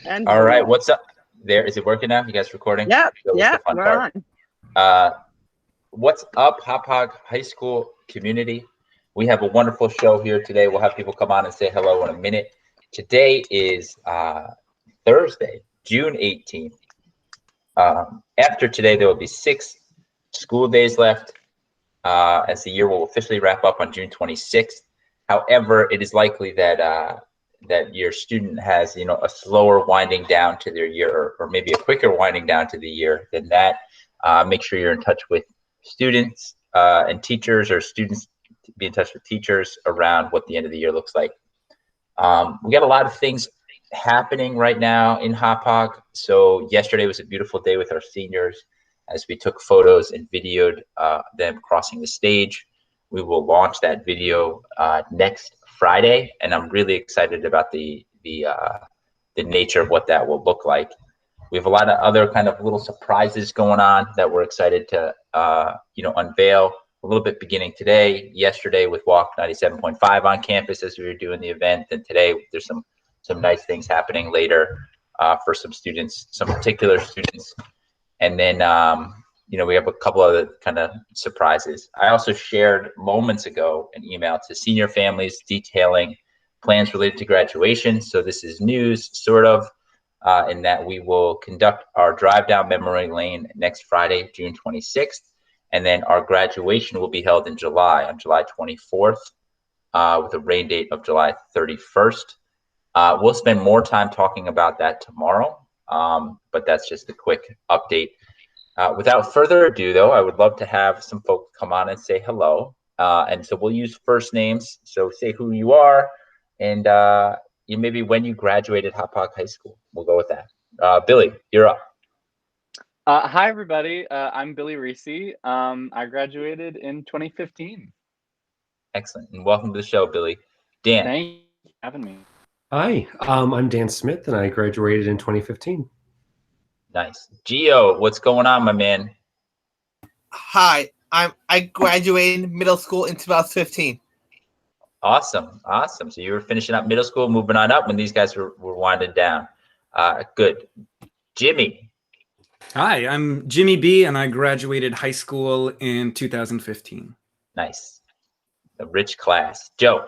And All right, what's up there? Is it working now? You guys recording? Yep, That was the fun we're part. on. What's up, Hauppauge High School community? We have a wonderful show here today. We'll have people come on and say hello in a minute. Today is Thursday, June 18th. After today, there will be 6 school days left as the year will officially wrap up on June 26th. However, it is likely that that your student has, a slower winding down to their year, or maybe a quicker winding down to the year than that. Make sure you're in touch with students and teachers, or students be in touch with teachers around what the end of the year looks like. We got a lot of things happening right now in Hauppauge. So yesterday was a beautiful day with our seniors as we took photos and videoed them crossing the stage. We will launch that video next Friday, and I'm really excited about the nature of what that will look like. We have a lot of other kind of little surprises going on that we're excited to unveil a little bit beginning today. Yesterday with Walk 97.5 on campus as we were doing the event, and today there's some nice things happening later for some students, some particular students, and then we have a couple other kind of surprises. I also shared moments ago an email to senior families detailing plans related to graduation. So this is news, sort of, in that we will conduct our drive down memory lane next Friday, June 26th. And then our graduation will be held in July, on July 24th, with a rain date of July 31st. We'll spend more time talking about that tomorrow, but that's just a quick update. Without further ado, though, I would love to have some folks come on and say hello. And so we'll use first names. So say who you are and maybe when you graduated Hauppauge High School. We'll go with that. Billy, you're up. Hi, everybody. I'm Billy Reese. I graduated in 2015. Excellent. And welcome to the show, Billy. Dan. Thank you for having me. Hi, I'm Dan Smith, and I graduated in 2015. Nice. Gio, what's going on, my man? Hi, I graduated middle school in 2015. Awesome. So you were finishing up middle school, moving on up when these guys were winding down. Good. Jimmy. Hi, I'm Jimmy B, and I graduated high school in 2015. Nice. A rich class. Joe.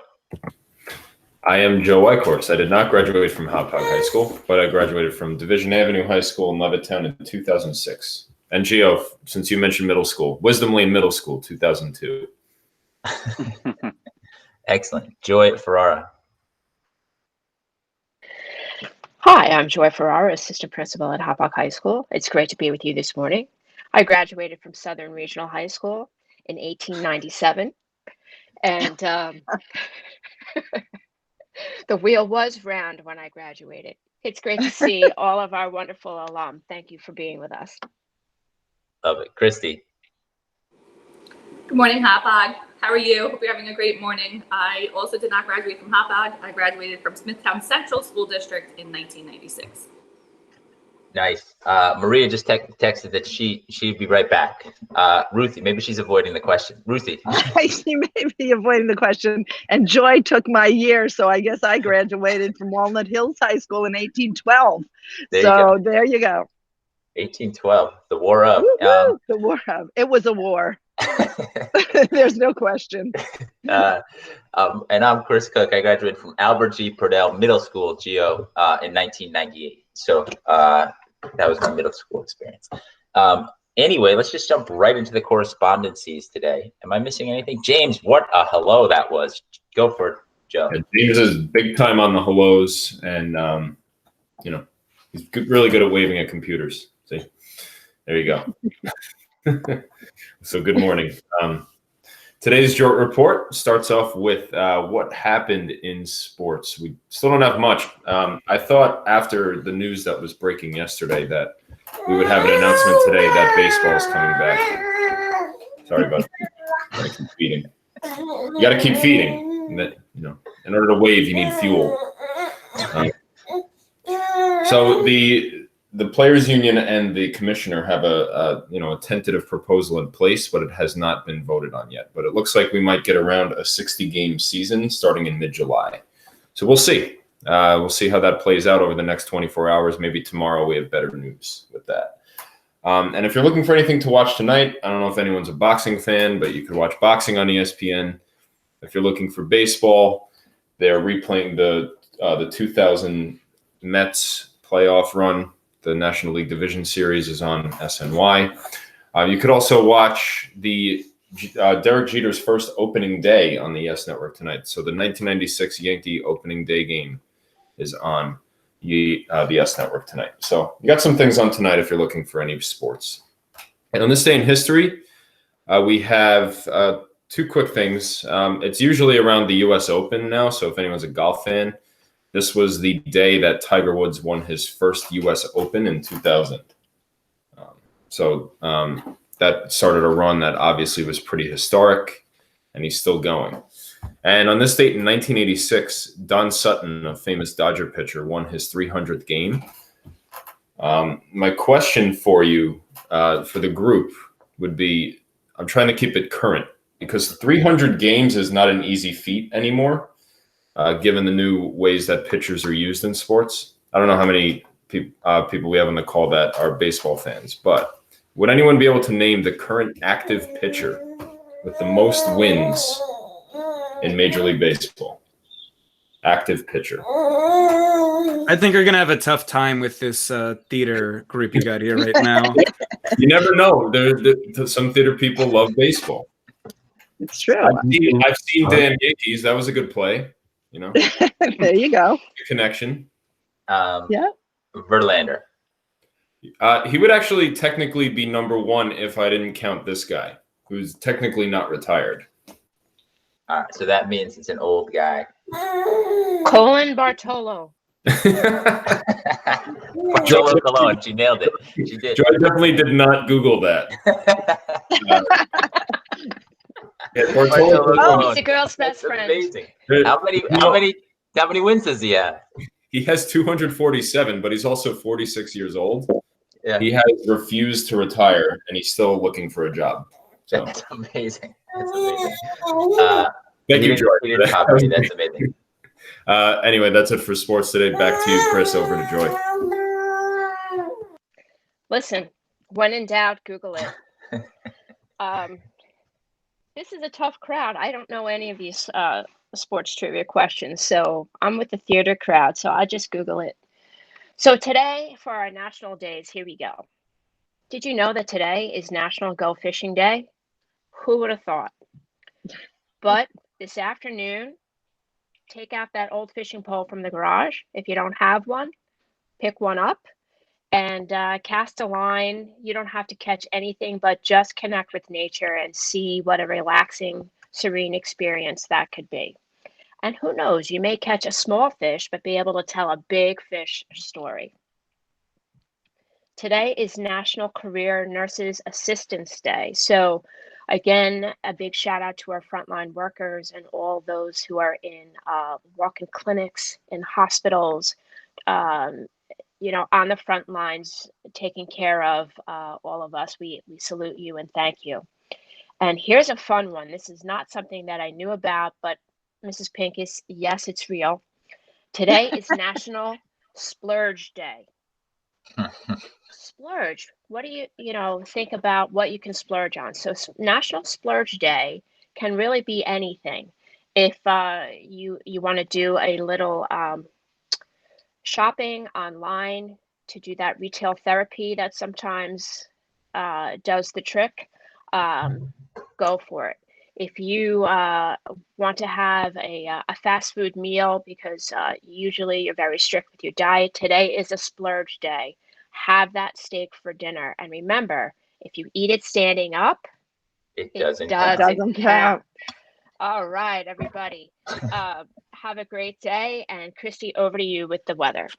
I am Joe Wykhorst. I did not graduate from Hauppauge High School, but I graduated from Division Avenue High School in Levittown in 2006. And Gio, since you mentioned middle school, Wisdom Lane Middle School, 2002. Excellent. Joy Ferrara. Hi, I'm Joy Ferrara, Assistant Principal at Hauppauge High School. It's great to be with you this morning. I graduated from Southern Regional High School in 1897, and the wheel was round when I graduated. It's great to see all of our wonderful alum. Thank you for being with us. Love it. Christy. Good morning, Hauppauge. How are you? Hope you're having a great morning. I also did not graduate from Hauppauge. I graduated from Smithtown Central School District in 1996. Nice. Maria just texted that she'd be right back. Ruthie, maybe she's avoiding the question. Ruthie. She may be avoiding the question. And Joy took my year, so I guess I graduated from Walnut Hills High School in 1812. There you go. 1812, the war of. The war of. It was a war. There's no question. And I'm Chris Cook. I graduated from Albert G. Purdell Middle School, Geo, in 1998. So that was my middle school experience. Anyway, let's just jump right into the correspondences today. Am I missing anything? James, what a hello that was. Go for it, Joe. Yeah, James is big time on the hellos, and he's really good at waving at computers. See, there you go. So good morning. Today's Jort Report starts off with what happened in sports. We still don't have much. I thought after the news that was breaking yesterday that we would have an announcement today that baseball is coming back. Sorry about that. Gotta keep feeding. You got to keep feeding. In order to wave, you need fuel. So the players union and the commissioner have a tentative proposal in place, but it has not been voted on yet. But it looks like we might get around a 60-game season starting in mid-July. So we'll see. We'll see how that plays out over the next 24 hours. Maybe tomorrow we have better news with that. And if you're looking for anything to watch tonight, I don't know if anyone's a boxing fan, but you could watch boxing on ESPN. If you're looking for baseball, they're replaying the 2000 Mets playoff run. The National League Division Series is on SNY. You could also watch the Derek Jeter's first opening day on the YES Network tonight. So the 1996 Yankee opening day game is on the YES Network tonight. So you got some things on tonight if you're looking for any sports. And on this day in history, we have two quick things. It's usually around the U.S. Open now. So if anyone's a golf fan, this was the day that Tiger Woods won his first U.S. Open in 2000. That started a run that obviously was pretty historic, and he's still going. And on this date in 1986, Don Sutton, a famous Dodger pitcher, won his 300th game. My question for you, for the group, would be, I'm trying to keep it current, because 300 games is not an easy feat anymore, given the new ways that pitchers are used in sports. I don't know how many people we have on the call that are baseball fans, but would anyone be able to name the current active pitcher with the most wins in Major League Baseball? Active pitcher. I think you're going to have a tough time with this theater group you got here right now. You never know. Some theater people love baseball. It's true. I've seen Dan Yankees. That was a good play. You know. There you go. Good connection. Yeah. Verlander. He would actually technically be number one if I didn't count this guy, who's technically not retired. All right, so that means it's an old guy. Colin Bartolo. Bartolo Colon. She nailed it. She did. Joy definitely did not Google that. Bartolo He's a girl's best friend. Amazing. How many wins does he have? He has 247, but he's also 46 years old. Yeah. He has refused to retire, and he's still looking for a job. So that's amazing. That's amazing. Thank you, Joy. That's amazing. Anyway, that's it for sports today. Back to you, Chris. Over to Joy. Listen, when in doubt, Google it. This is a tough crowd. I don't know any of these sports trivia questions, so I'm with the theater crowd, so I just Google it. So today, for our national days, here we go. Did you know that today is National Go Fishing Day? Who would have thought? But this afternoon, take out that old fishing pole from the garage. If you don't have one, pick one up and cast a line. You don't have to catch anything, but just connect with nature and see what a relaxing, serene experience that could be. And who knows, you may catch a small fish, but be able to tell a big fish story. Today is National Career Nurses Assistance Day. So again, a big shout out to our frontline workers and all those who are in walk-in clinics, in hospitals, on the front lines, taking care of all of us. We salute you and thank you. And here's a fun one. This is not something that I knew about, but Mrs. Pincus, yes, it's real. Today is National Splurge Day. Splurge. What do you think about what you can splurge on? So National Splurge Day can really be anything. If you want to do a little shopping online to do that retail therapy that sometimes does the trick, go for it. If you want to have a fast food meal because usually you're very strict with your diet, today is a splurge day. Have that steak for dinner. And remember, if you eat it standing up, it doesn't count. All right, everybody. Have a great day. And Christy, over to you with the weather.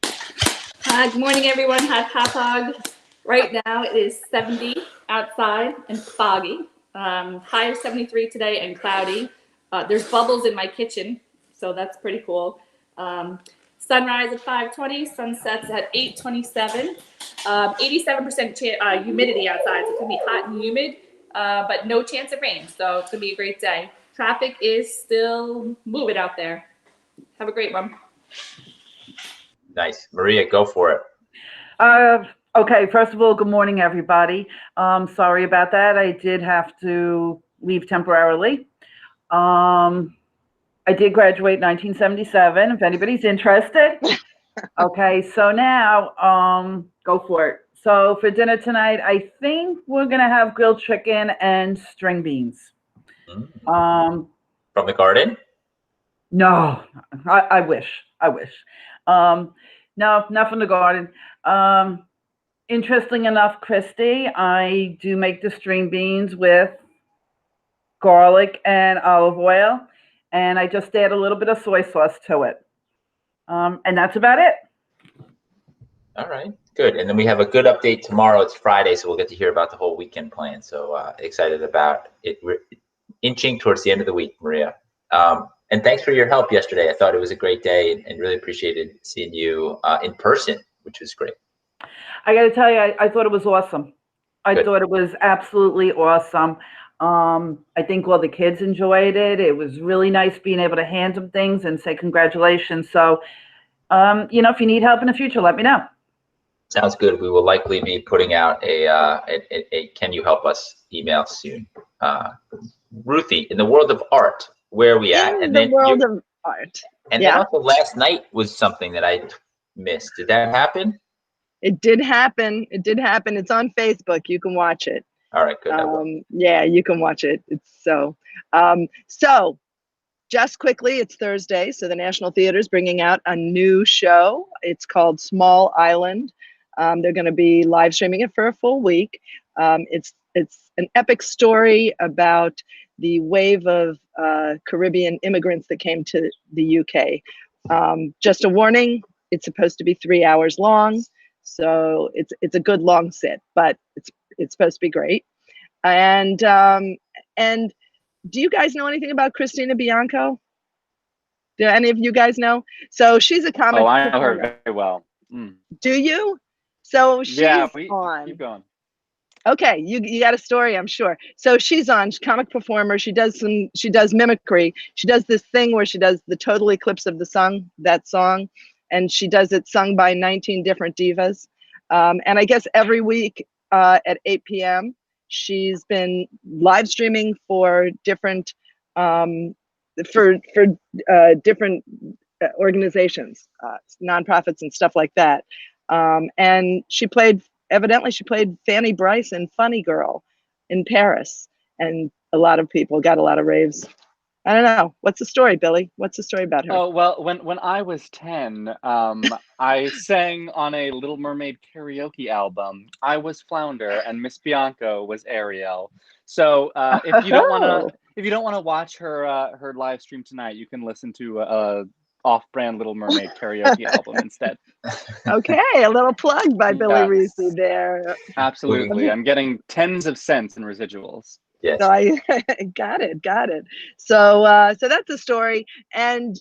Hi, good morning, everyone. Hi, Hauppauge. Right now it is 70 outside and foggy. High of 73 today and cloudy. There's bubbles in my kitchen, so that's pretty cool. Sunrise at 5:20, sunsets at 8:27. 87% humidity outside, so it's gonna be hot and humid, but no chance of rain, so it's gonna be a great day. Traffic is still moving out there. Have a great one. Nice. Maria, go for it. Okay, first of all, good morning, everybody. Sorry about that. I did have to leave temporarily. I did graduate in 1977, if anybody's interested. Okay, so now, go for it. So for dinner tonight, I think we're gonna have grilled chicken and string beans. From the garden? No, I wish. No, not from the garden. Interesting enough, Christy, I do make the string beans with garlic and olive oil, and I just add a little bit of soy sauce to it. And that's about it. All right, good. And then we have a good update tomorrow. It's Friday, so we'll get to hear about the whole weekend plan. So excited about it. We're inching towards the end of the week, Maria. And thanks for your help yesterday. I thought it was a great day and really appreciated seeing you in person, which was great. I got to tell you, I thought it was awesome. I thought it was absolutely awesome. I think all the kids enjoyed it. It was really nice being able to hand them things and say congratulations. So, if you need help in the future, let me know. Sounds good. We will likely be putting out a "Can you help us" email soon. Ruthie, in the world of art, where are we at? In the world of art. And then also last night was something that I missed. Did that happen? It did happen. It's on Facebook. You can watch it. All right, good. Yeah, you can watch it. It's so just quickly, it's Thursday, so the National Theater is bringing out a new show. It's called Small Island. They're going to be live streaming it for a full week. It's an epic story about the wave of Caribbean immigrants that came to the UK. Just a warning, it's supposed to be 3 hours long, so it's a good long sit, but it's supposed to be great. And do you guys know anything about Christina Bianco? Do any of you guys know? So she's a comic. Oh, I know her very well. Do you? So she's on. Keep going. Okay, you got a story, I'm sure. So she's on. She's a comic performer. She does mimicry. She does this thing where she does the Total Eclipse of the Sun, that song, and she does it sung by 19 different divas. And I guess every week at 8 p.m. she's been live streaming for different different organizations, nonprofits and stuff like that. And evidently she played Fanny Bryce in Funny Girl in Paris, and a lot of people got a lot of raves. I don't know. What's the story, Billy? What's the story about her? Oh, well, when I was 10, I sang on a Little Mermaid karaoke album. I was Flounder and Miss Bianco was Ariel. So if you don't want to watch her live stream tonight, you can listen to a off-brand Little Mermaid karaoke album instead. Okay, a little plug by Billy Reese there. Absolutely. I'm getting tens of cents in residuals. Yes. So I got it. So that's the story. And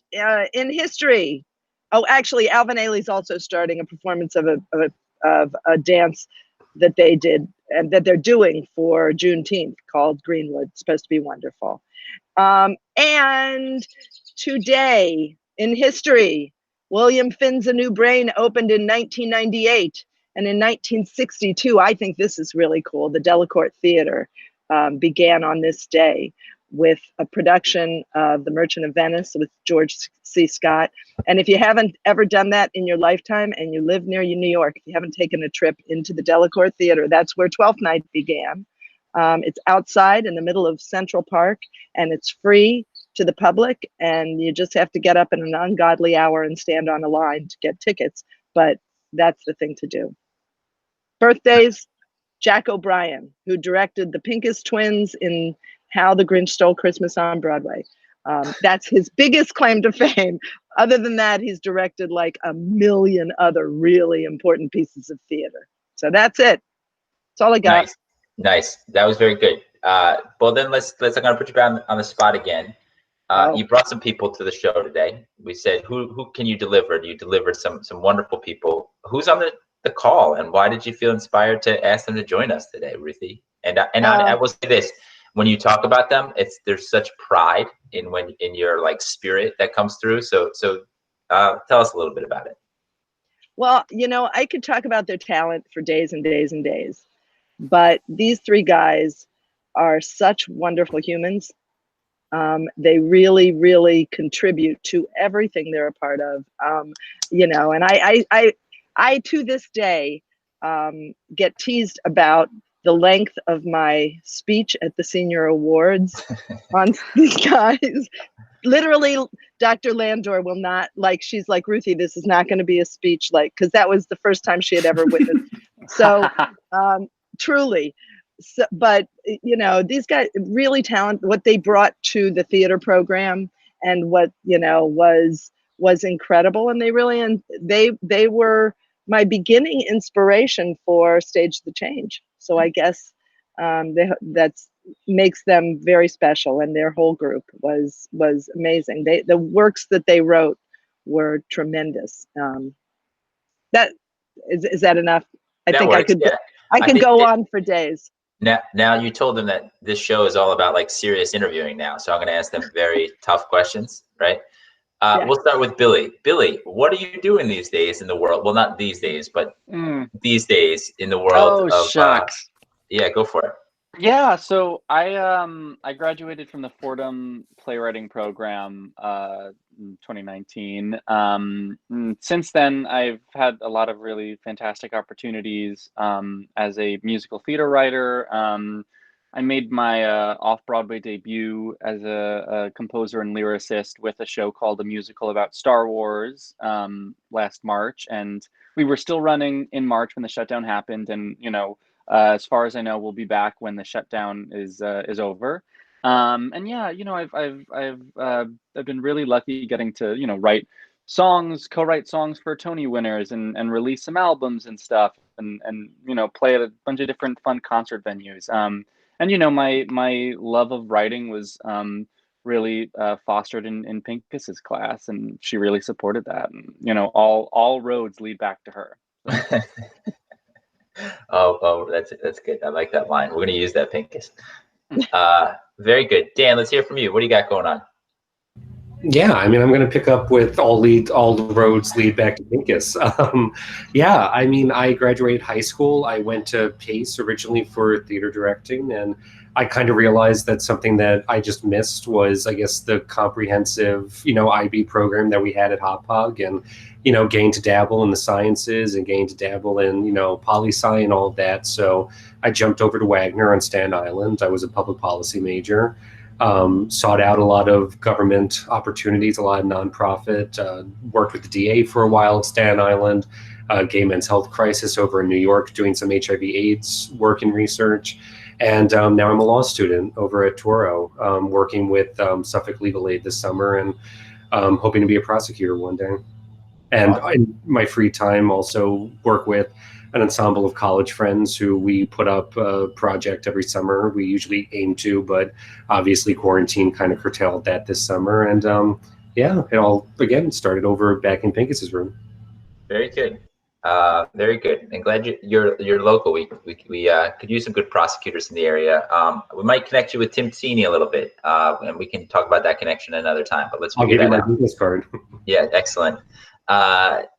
in history, actually, Alvin Ailey's also starting a performance of a dance that they did and that they're doing for Juneteenth called Greenwood. It's supposed to be wonderful. And today in history, William Finn's A New Brain opened in 1998, and in 1962, I think this is really cool. The Delacorte Theater began on this day with a production of The Merchant of Venice with George C. Scott. And if you haven't ever done that in your lifetime and you live near New York, if you haven't taken a trip into the Delacorte Theater, that's where Twelfth Night began. It's outside in the middle of Central Park, and it's free to the public, and you just have to get up in an ungodly hour and stand on a line to get tickets, but that's the thing to do. Birthdays, Jack O'Brien, who directed the Pincus twins in How the Grinch Stole Christmas on Broadway. That's his biggest claim to fame. Other than that, he's directed like a million other really important pieces of theater. So that's it. That's all I got. Nice. That was very good. Well, then I'm gonna put you back on the spot again. You brought some people to the show today. We said, who can you deliver? You delivered some wonderful people. Who's on the call, and why did you feel inspired to ask them to join us today, Ruthie? And I will say this: when you talk about them, there's such pride in your like spirit that comes through. So Tell us a little bit about it. Well, I could talk about their talent for days and days and days, but these three guys are such wonderful humans. They really, really contribute to everything they're a part of. And I to this day get teased about the length of my speech at the senior awards on these guys. Literally, Dr. Landor will not, she's like, Ruthie, this is not going to be a speech, because that was the first time she had ever witnessed. So truly. So, but these guys really talented. What they brought to the theater program and what was incredible, and they were my beginning inspiration for Stage the Change. So I guess that's makes them very special, and their whole group was amazing. The works that they wrote were tremendous. That is that enough? I That think works, yeah. I could go on for days. Now you told them that this show is all about serious interviewing now, so I'm going to ask them very tough questions, right? Yeah. We'll start with Billy. Billy, what are you doing these days in the world? Well, not these days, but these days in the world of shucks. Yeah, go for it. Yeah, so I graduated from the Fordham playwriting program in 2019. Since then, I've had a lot of really fantastic opportunities as a musical theater writer. I made my off-Broadway debut as a composer and lyricist with a show called A Musical About Star Wars last March, and we were still running in March when the shutdown happened, and as far as I know, we'll be back when the shutdown is over. And yeah, I've been really lucky getting to write songs, co-write songs for Tony winners, and release some albums and stuff, and play at a bunch of different fun concert venues. And my love of writing was really fostered in Pincus's class, and she really supported that. And all roads lead back to her. So. Oh, that's good. I like that line. We're going to use that, Pincus. Very good. Dan, let's hear from you. What do you got going on? Yeah, I mean, I'm going to pick up with all the roads lead back to Pincus. Yeah, I mean, I graduated high school. I went to Pace originally for theater directing, and I kind of realized that something that I just missed was, I guess, the comprehensive, IB program that we had at Hauppauge, and, getting to dabble in the sciences and getting to dabble in, poli-sci and all of that. So I jumped over to Wagner on Staten Island. I was a public policy major. Sought out a lot of government opportunities, a lot of nonprofit, worked with the DA for a while at Staten Island, gay men's health crisis over in New York, doing some HIV/AIDS work and research. And now I'm a law student over at Toro, working with Suffolk Legal Aid this summer, and hoping to be a prosecutor one day. And in my free time, also work with an ensemble of college friends who we put up a project every summer. We usually aim to, but obviously quarantine kind of curtailed that this summer. And yeah, it all again started over back in Pincus's room. Very good. Very good. I'm glad you're local. We could use some good prosecutors in the area. We might connect you with Tim Tsini a little bit, and we can talk about that connection another time. But let's figure that out. I'll give you my business card. Yeah, excellent.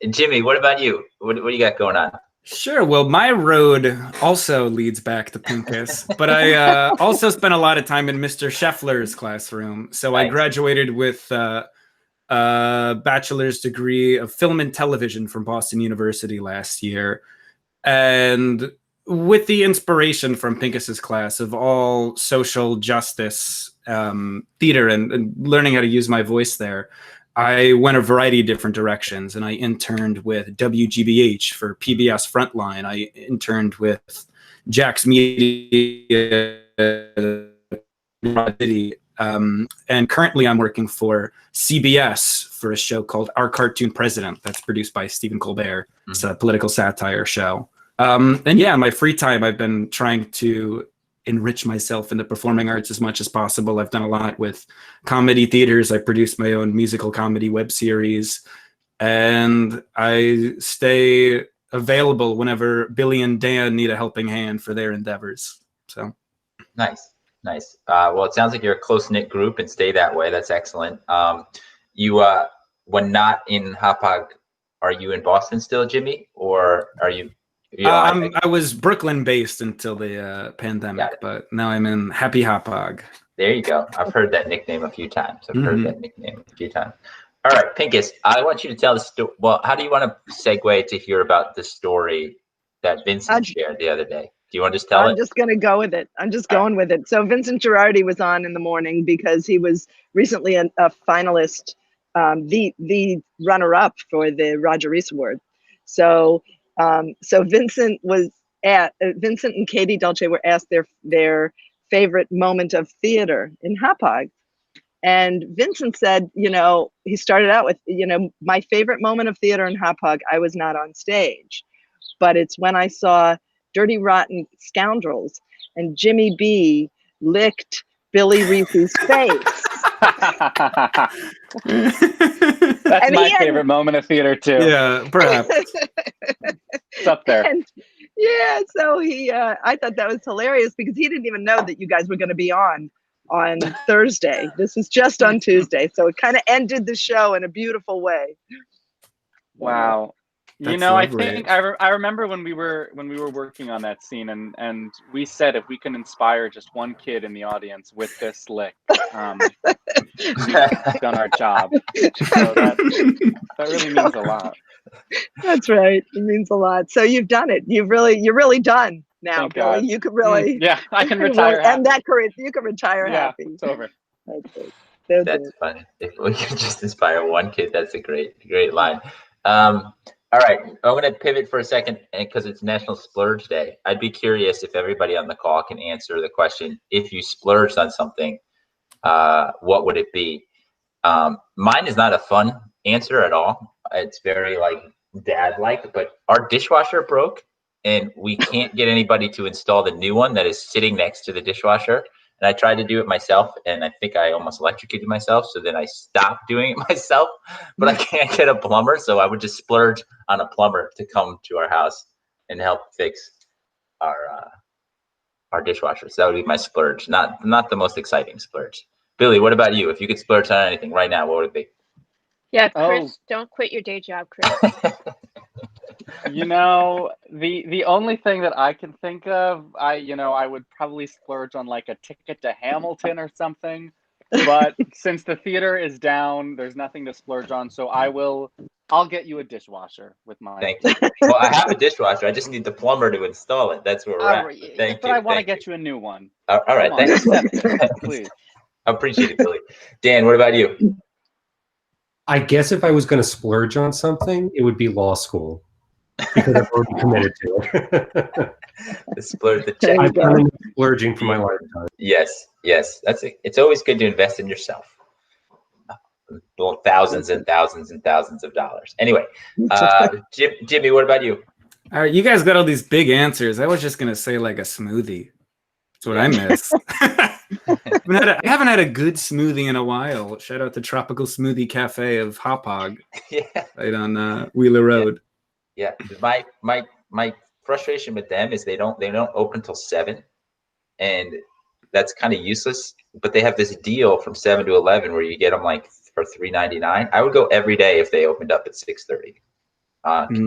Jimmy, what about you? What do you got going on? Sure. Well, my road also leads back to Pincus, but I also spent a lot of time in Mr. Scheffler's classroom. So nice. I graduated with a bachelor's degree of film and television from Boston University last year. And with the inspiration from Pincus's class of all social justice theater and learning how to use my voice there, I went a variety of different directions, and I interned with WGBH for PBS Frontline. I interned with Jack's Media and currently I'm working for CBS for a show called Our Cartoon President that's produced by Stephen Colbert. Mm-hmm. It's a political satire show. And yeah, in my free time, I've been trying to enrich myself in the performing arts as much as possible. I've done a lot with comedy theaters. I produced my own musical comedy web series, and I stay available whenever Billy and Dan need a helping hand for their endeavors. So nice. Well, it sounds like you're a close-knit group and stay that way. That's excellent. You when not in Hauppauge, are you in Boston still, Jimmy, or are you? I was Brooklyn based until the pandemic, but now I'm in Happy Hauppauge. There you go. I've heard that nickname a few times. All right, Pincus, I want you to tell the story. Well, how do you want to segue to hear about the story that Vincent shared the other day? Do you want to just tell it? I'm just going to go with it. I'm just going with it. So Vincent Girardi was on in the morning because he was recently a finalist, the runner-up for the Roger Rees Award. So Vincent and Katie Dolce were asked their favorite moment of theater in Hauppauge. And Vincent said, he started out with, my favorite moment of theater in Hauppauge, I was not on stage, but it's when I saw Dirty Rotten Scoundrels and Jimmy B licked Billy Reese's face. That's my favorite moment of theater too. Yeah, perhaps. It's up there. And yeah, so I thought that was hilarious because he didn't even know that you guys were going to be on Thursday. This was just on Tuesday, so it kind of ended the show in a beautiful way. Wow. That's I lovely. think I remember when we were working on that scene, and we said if we can inspire just one kid in the audience with this lick, we've done our job. So that really means a lot. That's right. It means a lot. So you've done it. You're really done now, Thank Billy. God. You could really I can retire happy. end that career. You can retire happy. It's over. That's it. That's funny. If we can just inspire one kid, that's a great line. All right, I'm going to pivot for a second because it's National Splurge Day. I'd be curious if everybody on the call can answer the question: if you splurged on something, what would it be? Mine is not a fun answer at all. It's very dad-like, but our dishwasher broke, and we can't get anybody to install the new one that is sitting next to the dishwasher. And I tried to do it myself, and I think I almost electrocuted myself. So then I stopped doing it myself, but I can't get a plumber. So I would just splurge on a plumber to come to our house and help fix our dishwasher. So that would be my splurge. Not the most exciting splurge. Billy, what about you? If you could splurge on anything right now, what would it be? Yeah, Chris, don't quit your day job, Chris. The only thing that I can think of, I would probably splurge on like a ticket to Hamilton or something. But since the theater is down, there's nothing to splurge on. So I'll get you a dishwasher with my. Thank you. Well, I have a dishwasher. I just need the plumber to install it. That's where we're at. Thank you. But I want to get you a new one. All right. Thanks. Please. I appreciate it, Billy. Dan, what about you? I guess if I was going to splurge on something, it would be law school because I've already committed to it. The check. I've done enough splurging for my lifetime. Yes. It's always good to invest in yourself. Thousands and thousands and thousands of dollars. Anyway, Jimmy, what about you? All right, you guys got all these big answers. I was just gonna say like a smoothie. That's what I miss. I haven't had a good smoothie in a while. Shout out to Tropical Smoothie Cafe of Hauppauge, right on Wheeler Road. Yeah. My frustration with them is they don't open till 7, and that's kind of useless. But they have this deal from 7 to 11 where you get them like for $3.99. I would go every day if they opened up at 6:30.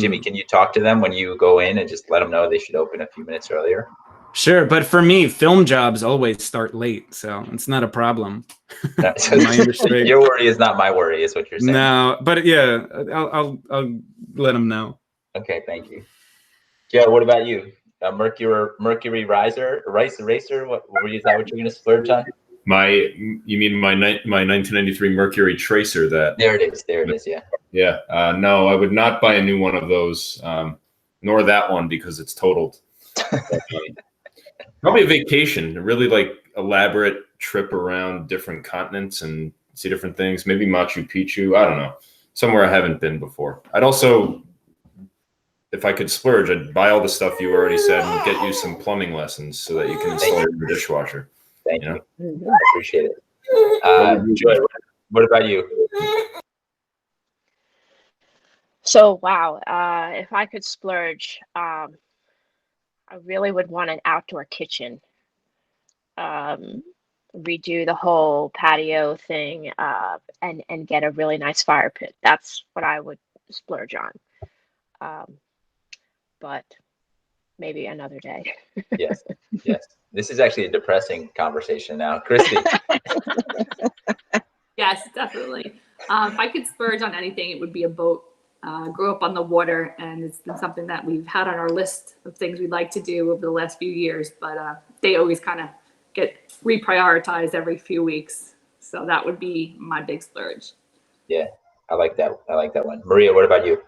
Jimmy, can you talk to them when you go in and just let them know they should open a few minutes earlier? Sure, but for me, film jobs always start late, so it's not a problem. Your worry is not my worry, is what you're saying. No, but yeah, I'll let them know. Okay, thank you. Joe, what about you? Mercury Racer? Is that what you're going to splurge on? You mean my 1993 Mercury Tracer? There it is. Yeah. Yeah. No, I would not buy a new one of those, nor that one because it's totaled. Probably a vacation, a really elaborate trip around different continents and see different things. Maybe Machu Picchu. I don't know, somewhere I haven't been before. I'd also, if I could splurge, I'd buy all the stuff you already said and get you some plumbing lessons so that you can install your dishwasher. Thank you. I appreciate it. Joy, what about you? So, wow, if I could splurge, I really would want an outdoor kitchen. redo the whole patio thing, and get a really nice fire pit. That's what I would splurge on. But maybe another day. Yes, yes. This is actually a depressing conversation now. Christy. Yes, definitely. If I could splurge on anything, it would be a boat. Grew up on the water, and it's been something that we've had on our list of things we'd like to do over the last few years, but they always kind of get reprioritized every few weeks. So that would be my big splurge. Yeah, I like that. I like that one. Maria, what about you?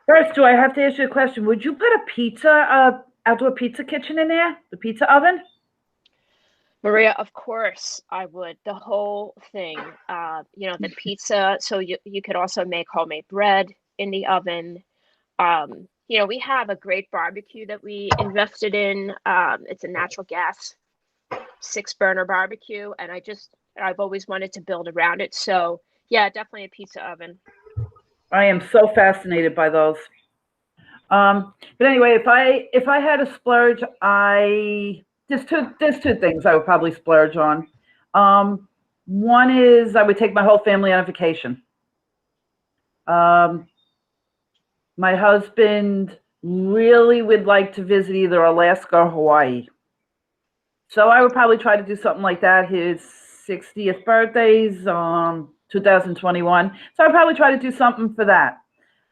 First, do I have to ask you a question? Would you put a outdoor pizza kitchen in there? The pizza oven? Maria, of course I would. The whole thing, the pizza. So you could also make homemade bread in the oven. We have a great barbecue that we invested in. It's a natural gas 6-burner barbecue, and I've always wanted to build around it. So yeah, definitely a pizza oven. I am so fascinated by those. But anyway, if I had a splurge, there's two things I would probably splurge on. One is I would take my whole family on a vacation. My husband really would like to visit either Alaska or Hawaii. So I would probably try to do something like that. His 60th birthday's 2021. So I'd probably try to do something for that.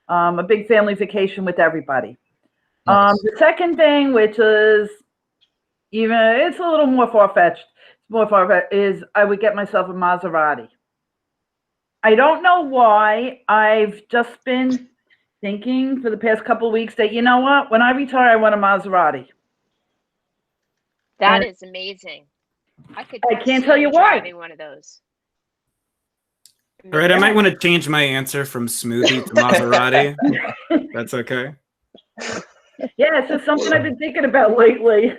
A big family vacation with everybody. Nice. The second thing, which is it's a little more far-fetched, is I would get myself a Maserati. I don't know why. I've just been thinking for the past couple of weeks that, you know what, when I retire, I want a Maserati. That is amazing. I can't tell you why. Driving one of those. All right, I might want to change my answer from smoothie to Maserati. That's okay. Yeah, it's just something I've been thinking about lately.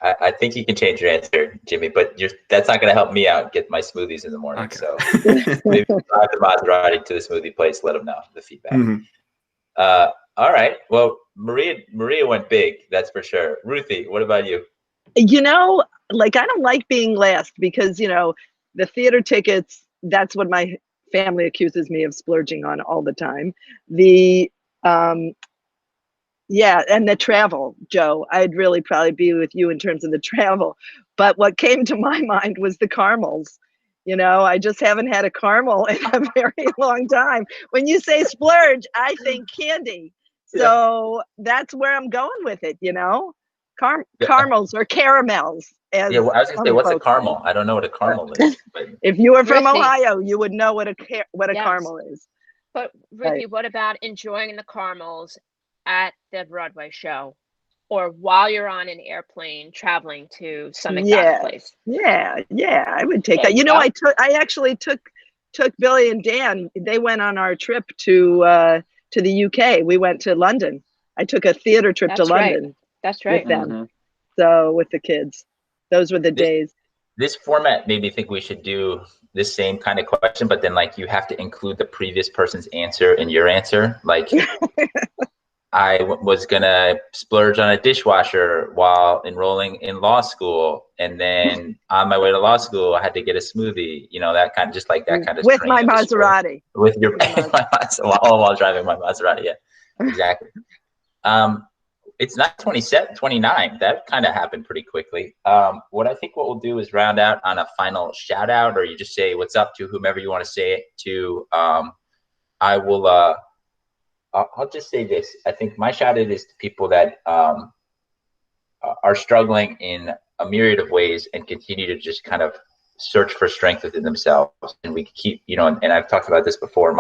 I think you can change your answer, Jimmy, but that's not going to help me out get my smoothies in the morning. Okay. So maybe drive the Maserati to the smoothie place, let them know the feedback. Mm-hmm. All right. Well, Maria went big, that's for sure. Ruthie, what about you? I don't like being last because, the theater tickets, that's what my family accuses me of splurging on all the time. And the travel, Joe, I'd really probably be with you in terms of the travel. But what came to my mind was the caramels. I just haven't had a caramel in a very long time. When you say splurge, I think candy. So that's where I'm going with it, caramels or caramels. I was going to say, what's a caramel? I don't know what a caramel is. But if you were from Ohio, you would know what a caramel is. But Ruthie, what about enjoying the caramels at the Broadway show, or while you're on an airplane traveling to some exotic place? Yeah, I would take that. I actually took Billy and Dan. They went on our trip to the UK. We went to London. I took a theater trip to London. That's right. With them. Mm-hmm. So with the kids, those were the days. This format made me think we should do this same kind of question, but then you have to include the previous person's answer in your answer. I was going to splurge on a dishwasher while enrolling in law school. And then on my way to law school, I had to get a smoothie, that kind of, just like that kind of. With my Maserati. With your, while driving my Maserati. Yeah, exactly. It's not 27, 29. That kind of happened pretty quickly. What we'll do is round out on a final shout out, or you just say what's up to whomever you want to say it to. I'll just say this. I think my shout out is to people that are struggling in a myriad of ways and continue to just kind of search for strength within themselves. And we keep, and I've talked about this before, in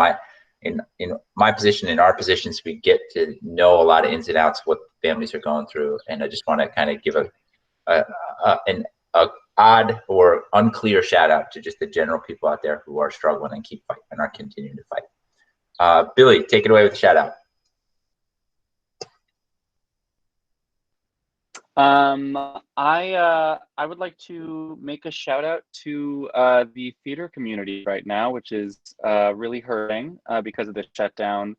my position, in our positions, we get to know a lot of ins and outs of what families are going through. And I just want to kind of give an odd or unclear shout out to just the general people out there who are struggling and keep fighting and are continuing to fight. Billy, take it away with the shout out. I would like to make a shout out to the theater community right now, which is really hurting because of the shutdown.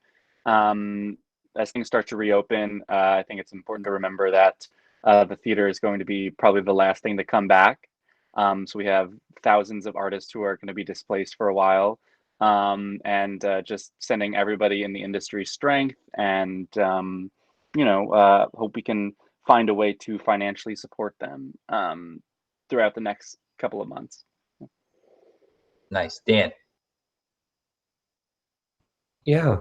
As things start to reopen, I think it's important to remember that the theater is going to be probably the last thing to come back. So we have thousands of artists who are going to be displaced for a while, and just sending everybody in the industry strength, and hope we can find a way to financially support them throughout the next couple of months. Nice. Dan. Yeah,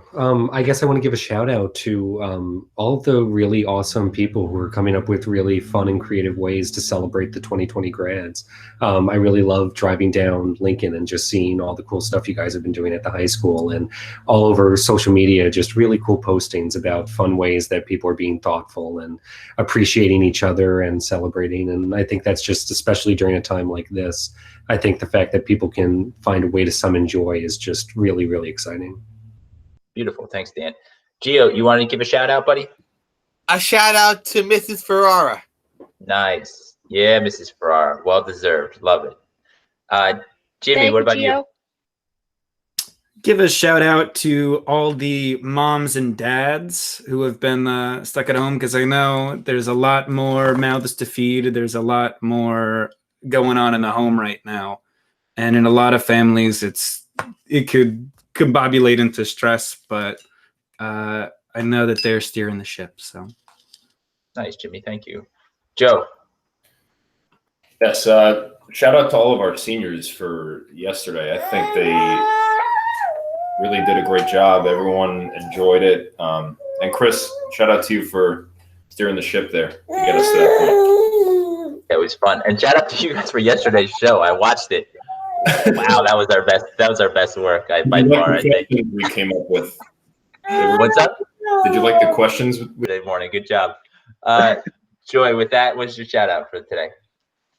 I guess I want to give a shout out to all of the really awesome people who are coming up with really fun and creative ways to celebrate the 2020 grads. I really love driving down Lincoln and just seeing all the cool stuff you guys have been doing at the high school, and all over social media, just really cool postings about fun ways that people are being thoughtful and appreciating each other and celebrating. And I think that's just, especially during a time like this, I think the fact that people can find a way to summon joy is just really, really exciting. Beautiful. Thanks, Dan. Gio, you want to give a shout out, buddy? A shout out to Mrs. Ferrara. Nice. Yeah, Mrs. Ferrara. Well deserved. Love it. Jimmy, what about you? Give a shout out to all the moms and dads who have been stuck at home, because I know there's a lot more mouths to feed. There's a lot more going on in the home right now. And in a lot of families, it could combobulate into stress, but I know that they're steering the ship. So nice, Jimmy. Thank you. Joe. Yes, shout out to all of our seniors for yesterday. I think they really did a great job. Everyone enjoyed it. And Chris, shout out to you for steering the ship there to get us to that point. It was fun. And shout out to you guys for yesterday's show. I watched it. Wow, that was our best. That was our best work. By far, I think. We came up with. What's up? Did you like the questions? Good morning. Good job. Joy, with that, what's your shout out for today?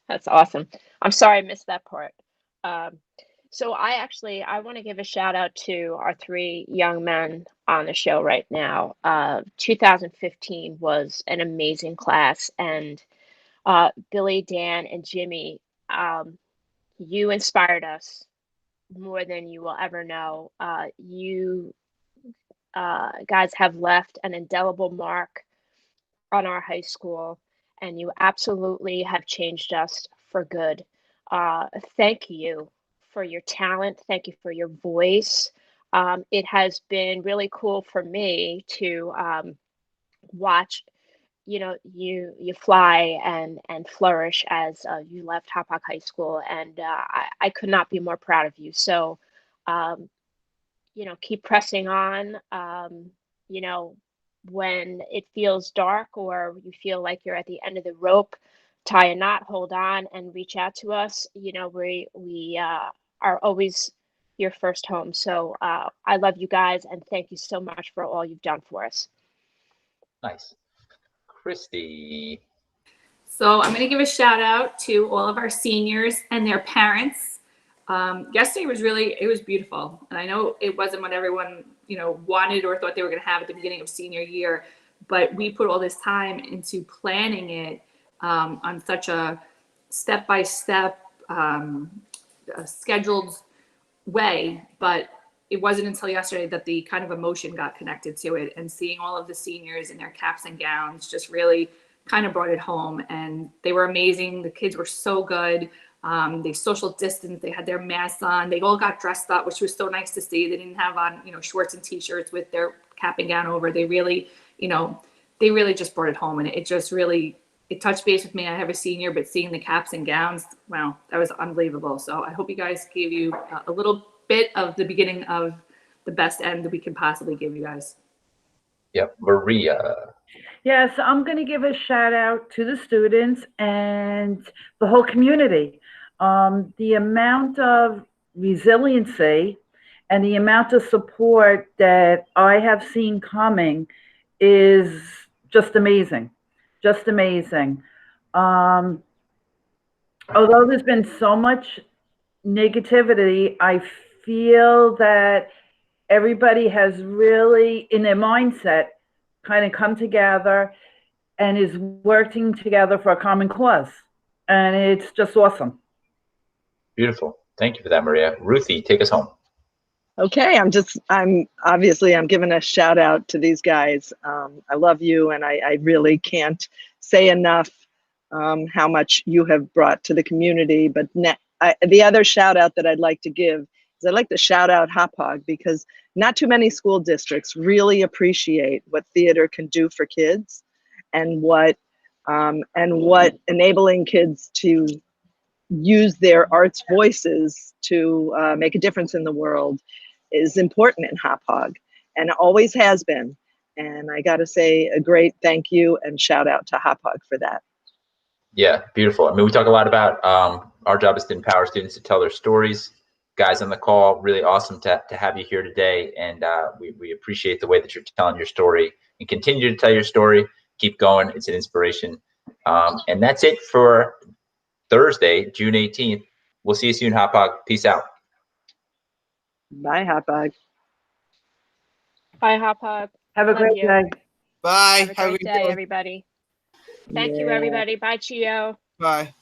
That's awesome. I'm sorry I missed that part. So I want to give a shout out to our three young men on the show right now. 2015 was an amazing class, and Billy, Dan, and Jimmy, you inspired us more than you will ever know. You guys have left an indelible mark on our high school, and you absolutely have changed us for good. Thank you for your talent. Thank you for your voice. It has been really cool for me to watch you fly and flourish as you left Hauppauge High School, and I could not be more proud of you. So keep pressing on. When it feels dark or you feel like you're at the end of the rope, tie a knot, hold on, and reach out to us. We are always your first home. So I love you guys, and thank you so much for all you've done for us. Nice. Christy. So I'm going to give a shout out to all of our seniors and their parents. Yesterday it was beautiful. And I know it wasn't what everyone, wanted or thought they were going to have at the beginning of senior year, but we put all this time into planning it on such a step-by-step scheduled way. But it wasn't until yesterday that the kind of emotion got connected to it, and seeing all of the seniors in their caps and gowns just really kind of brought it home. And they were amazing. The kids were so good. They social distanced. They had their masks on. They all got dressed up, which was so nice to see. They didn't have on, shorts and t-shirts with their cap and gown over. They really, just brought it home. And it just really, it touched base with me. I have a senior, but seeing the caps and gowns, wow, that was unbelievable. So I hope you guys gave you a little bit of the beginning of the best end that we can possibly give you guys. Yep. Maria. Yes, I'm going to give a shout out to the students and the whole community. The amount of resiliency and the amount of support that I have seen coming is just amazing. Just amazing. Although there's been so much negativity, I feel that everybody has really, in their mindset, kind of come together and is working together for a common cause. And it's just awesome. Beautiful. Thank you for that, Maria. Ruthie, take us home. Okay, I'm giving a shout out to these guys. I love you, and I really can't say enough how much you have brought to the community. But the other shout out that I'd like to give is I'd like to shout out Hauppauge, because not too many school districts really appreciate what theater can do for kids, and what enabling kids to use their arts voices to make a difference in the world is important in Hauppauge, and always has been. And I got to say a great thank you and shout out to Hauppauge for that. Yeah, beautiful. I mean, we talk a lot about our job is to empower students to tell their stories. Guys on the call, really awesome to have you here today, and we appreciate the way that you're telling your story, and continue to tell your story. Keep going. It's an inspiration. And that's it for Thursday, June 18th. We'll see you soon, Hauppauge. Peace out. Bye, Hauppauge. Bye, Hauppauge. Have a Love great you. day. Bye. Have a great day, everybody. Thank you, everybody. Bye, Chio. Bye.